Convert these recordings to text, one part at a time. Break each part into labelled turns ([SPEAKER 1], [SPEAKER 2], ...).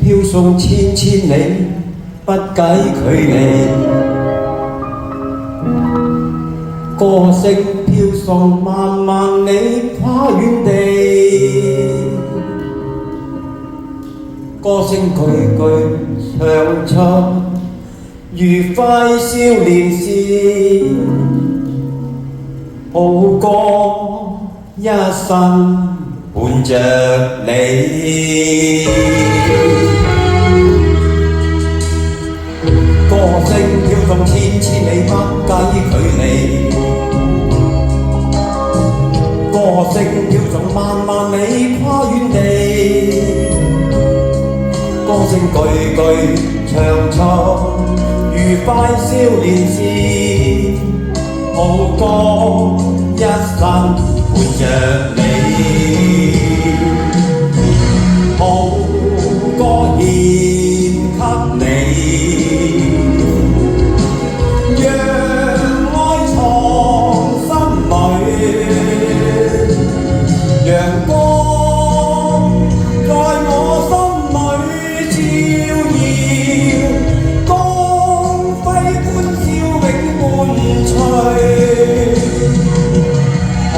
[SPEAKER 1] 飄送千千里，不計距離。歌聲飄送萬萬里，跨遠地。歌聲句句唱出愉快少年時，好歌一生伴着你。歌聲飄送千千里，不計距離。歌聲飄送萬萬里，跨遠地。歌聲句句唱出愉快少年時，好歌一生伴着你。好歌獻給你，讓愛藏心裏，陽光在我心裏照耀，光輝歡笑永伴隨。好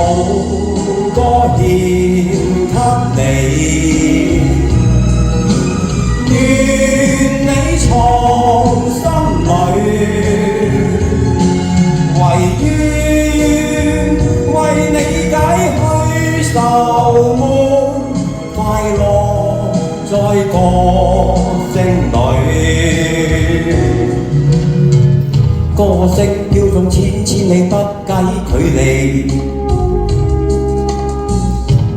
[SPEAKER 1] 歌獻給你，願你藏心裏，唯願為你解去愁悶，快樂在歌聲裏。歌聲飄送千千里，不計距離。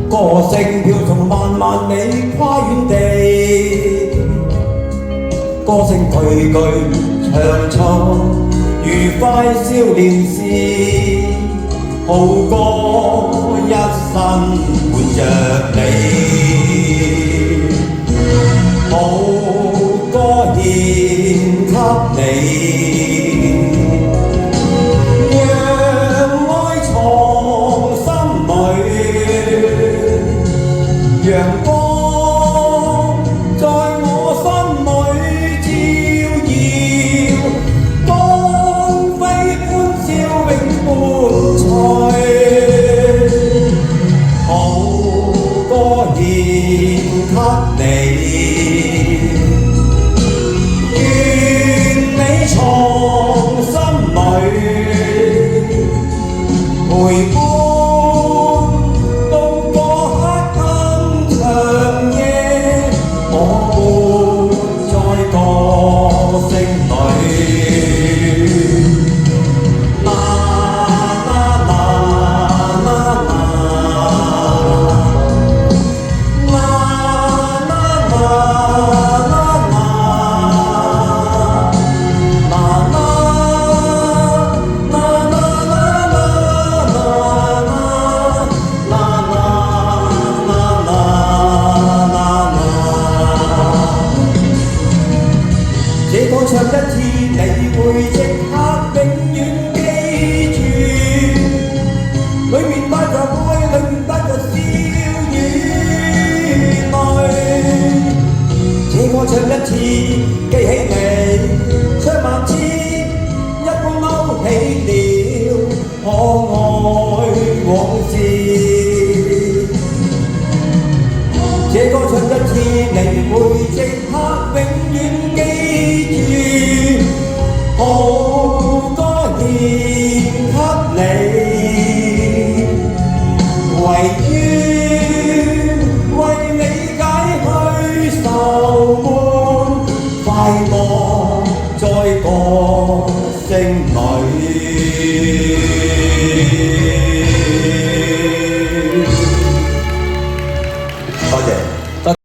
[SPEAKER 1] 歌聲飄送萬萬里，跨遠地。歌聲句句唱出愉快少年時，好歌一生伴着你。好歌獻給你，讓愛藏心裏，陽光在我心裏照耀，光輝歡笑永伴隨。好歌獻給你，願你藏心裏，陪伴渡過黑暗長夜，我伴在歌聲裏。啦啦啦啦啦，啦啦啦啦這歌唱一次，你會即刻永遠記住，裡面帶着愛，裡面帶着笑與淚。這歌唱一次，記起你，唱萬次，一般勾起了可愛往事。這歌唱一次，你會即刻永遠記住。